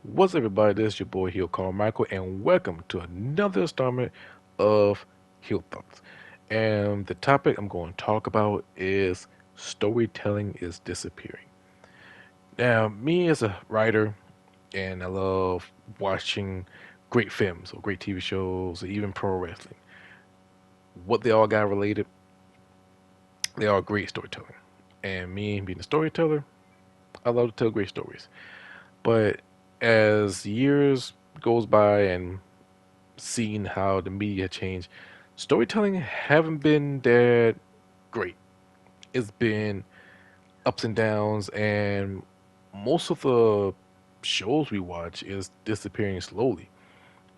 What's up, everybody? This is your boy Heel Carmichael, and welcome to another installment of Heel Thoughts. And the topic I'm going to talk about is storytelling is disappearing. Now, me as a writer, and I love watching great films or great TV shows or even pro wrestling. What they all got related, they are great storytelling. And me being a storyteller, I love to tell great stories. But as years goes by and seeing how the media changed, storytelling haven't been that great. It's been ups and downs, and most of the shows we watch is disappearing slowly.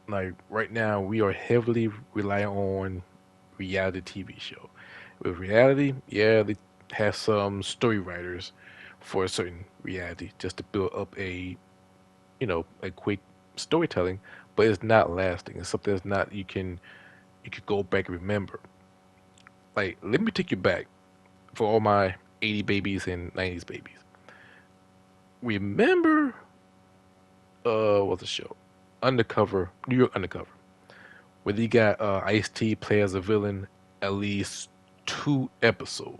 Like right now, we are heavily relying on reality TV show. With reality, yeah, they have some story writers for a certain reality just to build up a quick storytelling, but it's not lasting. It's something that's not you could go back and remember. Like, let me take you back for all my 80 babies and 90s babies. Remember, what's the show? Undercover, New York Undercover, where they got Ice T play as a villain at least 2 episodes.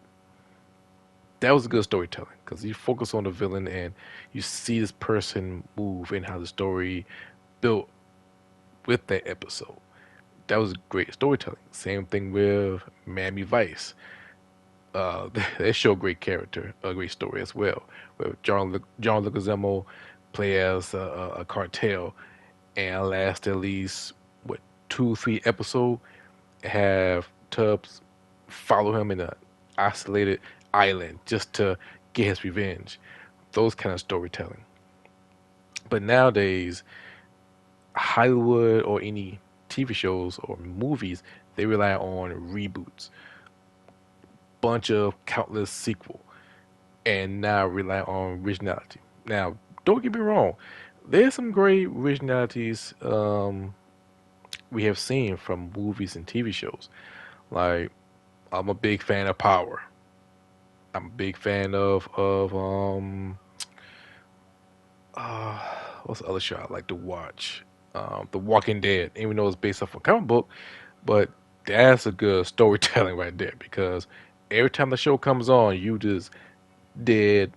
That was good storytelling because you focus on the villain and you see this person move and how the story built with that episode. That was great storytelling. Same thing with Miami Vice. They show great character, a great story as well. Where John Leguizamo play as a cartel and last at least what 2 3 episodes. Have Tubbs follow him in a isolated island just to get his revenge. Those kind of storytelling. But nowadays, Hollywood or any TV shows or movies, they rely on reboots, bunch of countless sequel, and now rely on originality. Now, don't get me wrong, there's some great originalities we have seen from movies and TV shows. Like I'm a big fan of Power. I'm a big fan of uh what's the other show I like to watch? The Walking Dead. Even though it's based off a comic book, but that's a good storytelling right there because every time the show comes on, you just dead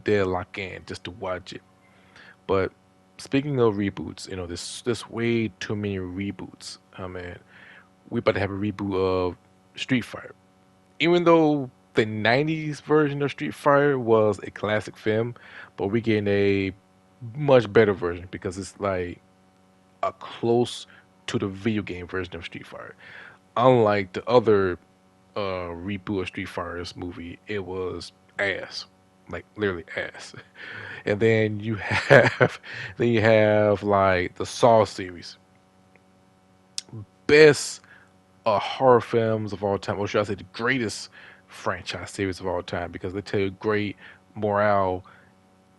dead lock in just to watch it. But speaking of reboots, there's way too many reboots. I mean, we about to have a reboot of Street Fighter. Even though the '90s version of Street Fighter was a classic film, but we're getting a much better version because it's like a close to the video game version of Street Fighter. Unlike the other reboot of Street Fighter's movie, it was ass, like literally ass. And then you have like the Saw series, best horror films of all time, or should I say the greatest franchise series of all time, because they tell you great morale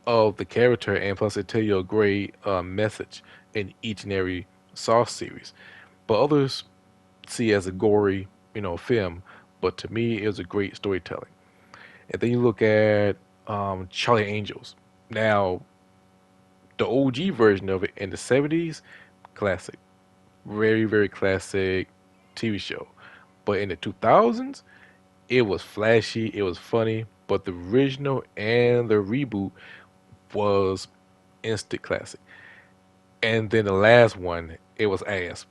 of the character, and plus they tell you a great message in each and every Saw series. But others see it as a gory, film. But to me, it was a great storytelling. And then you look at Charlie Angels. Now, the OG version of it in the '70s, classic, very very classic TV show. But in the 2000s, it was flashy, it was funny, but the original and the reboot was instant classic. And then the last one, it was ass.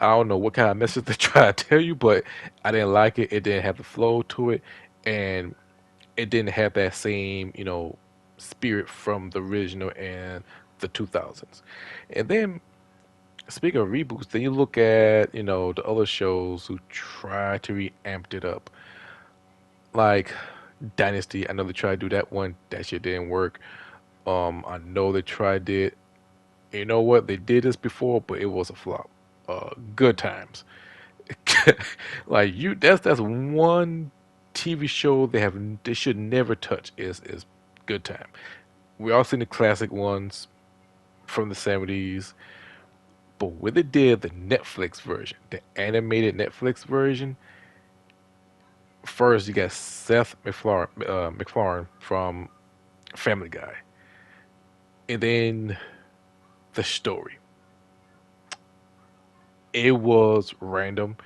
I don't know what kind of message they try to tell you, but I didn't like it. It didn't have the flow to it, and it didn't have that same, spirit from the original and the 2000s. And then speaking of reboots, then you look at, the other shows who try to reamp it up. Like Dynasty, I know they tried to do that one. That shit didn't work. I know they tried it. You know what? They did this before, but it was a flop. Good times. Like that's one TV show they should never touch is Good Time. We all seen the classic ones from the '70s, but when they did the Netflix version, the animated Netflix version, first you got Seth MacFarlane from Family Guy. And then the story. It was random.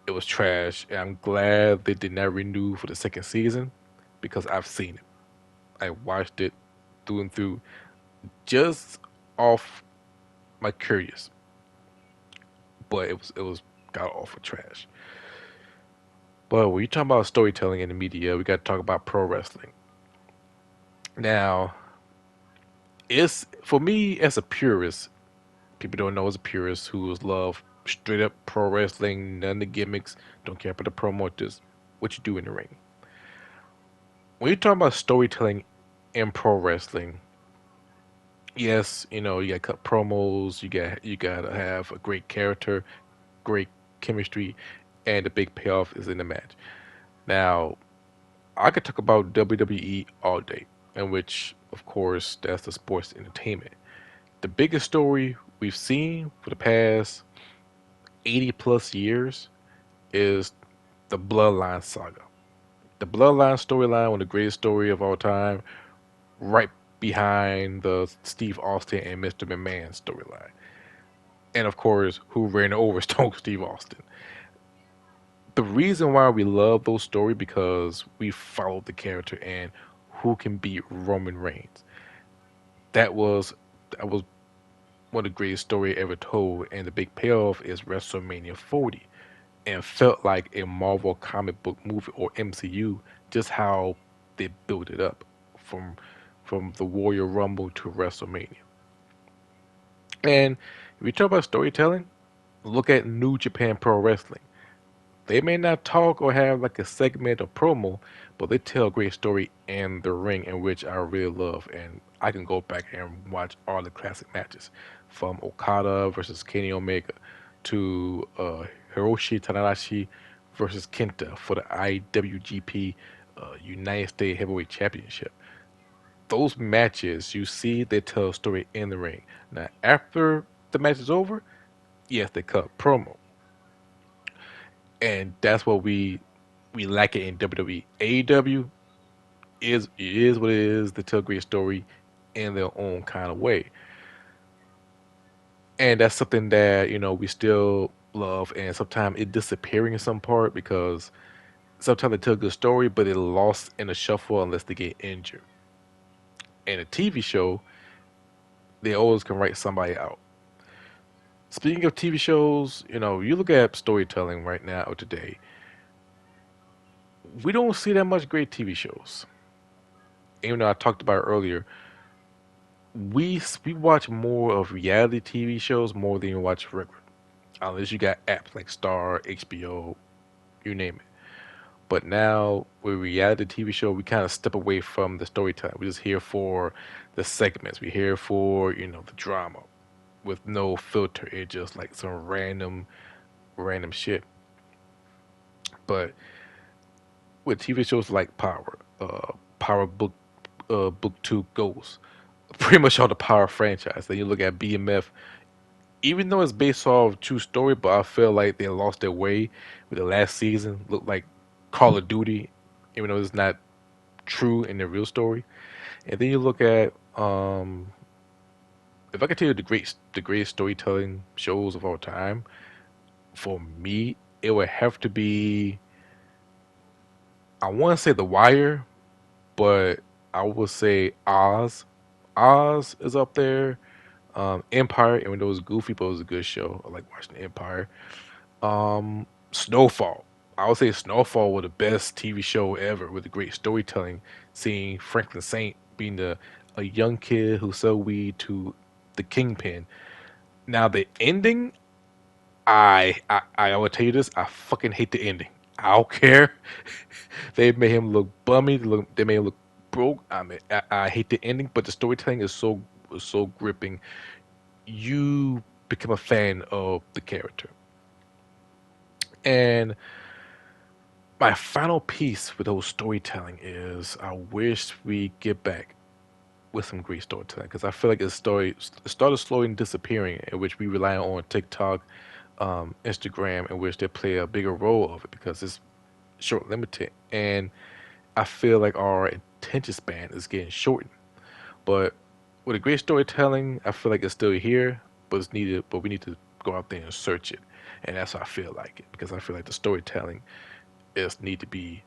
It was trash. And I'm glad they did not renew for the second season because I've seen it. I watched it through and through just off my curious, but it was got awful trash. But when you talk about storytelling in the media, we got to talk about pro wrestling. Now, it's for me as a purist. People don't know as a purist who love straight up pro wrestling, none of the gimmicks, don't care about the promo, just what you do in the ring. When you talk about storytelling in pro wrestling, yes, you got to cut promos, you gotta have a great character, great chemistry, and the big payoff is in the match. Now, I could talk about WWE all day, in which, of course, that's the sports entertainment. The biggest story we've seen for the past 80 plus years is the Bloodline saga. The Bloodline storyline, one of the greatest story of all time, right behind the Steve Austin and Mr. McMahon storyline. And of course, who ran over Stone Steve Austin. The reason why we love those stories because we followed the character and who can beat Roman Reigns. That was that was one of the greatest story ever told, and the big payoff is WrestleMania 40, and felt like a Marvel comic book movie or MCU, just how they built it up from the Warrior Rumble to WrestleMania. And if you talk about storytelling, look at New Japan Pro Wrestling. They may not talk or have like a segment or promo, but they tell a great story in the ring, in which I really love. And I can go back and watch all the classic matches from Okada versus Kenny Omega to Hiroshi Tanahashi versus Kenta for the IWGP United States Heavyweight Championship. Those matches, you see, they tell a story in the ring. Now, after the match is over, yes, they cut promo, and that's what we lack it in WWE. AEW is what it is. They tell a great story in their own kind of way, and that's something that we still love. And sometimes it disappearing in some part because sometimes they tell a good story, but it lost in the shuffle unless they get injured. And a TV show, they always can write somebody out. Speaking of TV shows, you look at storytelling right now today. We don't see that much great TV shows. Even though I talked about it earlier, we watch more of reality TV shows more than you watch regular. Unless you got apps like Star, HBO, you name it. But now with reality TV show, we kind of step away from the storytelling. We're just here for the segments. We're here for the drama with no filter. It's just like some random shit. But with TV shows like Power Book Two Ghosts, pretty much all the Power franchise. Then you look at BMF, even though it's based off true story, but I feel like they lost their way with the last season. Looked like Call of Duty, even though it's not true in the real story. And then you look at if I could tell you the greatest storytelling shows of all time, for me it would have to be, I want to say The Wire, but I would say Oz. Oz is up there. Empire, even though it was goofy, but it was a good show. I like watching Empire. Snowfall. I would say Snowfall was the best TV show ever with a great storytelling. Seeing Franklin Saint being a young kid who sold weed to the kingpin. Now the ending, I will tell you this, I fucking hate the ending. I don't care. They made him look bummy. They made him look broke. I mean, I hate the ending, but the storytelling is so gripping. You become a fan of the character. And my final piece with those storytelling is I wish we get back with some great storytelling because I feel like it started slowly disappearing, in which we rely on TikTok, Instagram, in which they play a bigger role of it because it's short limited, and I feel like our attention span is getting shortened. But with a great storytelling, I feel like it's still here, but it's needed. But we need to go out there and search it, and that's how I feel like it because I feel like the storytelling is need to be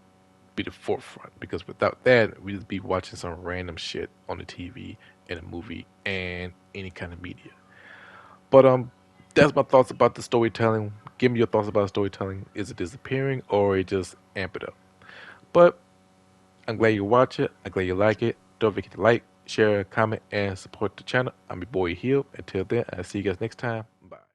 the forefront because without that, we'd be watching some random shit on the TV, in a movie, and any kind of media. But that's my thoughts about the storytelling. Give me your thoughts about storytelling. Is it disappearing or it just amp it up? But I'm glad you watch it. I'm glad you like it. Don't forget to like, share, comment, and support the channel. I'm your boy Hill. Until then, I'll see you guys next time. Bye.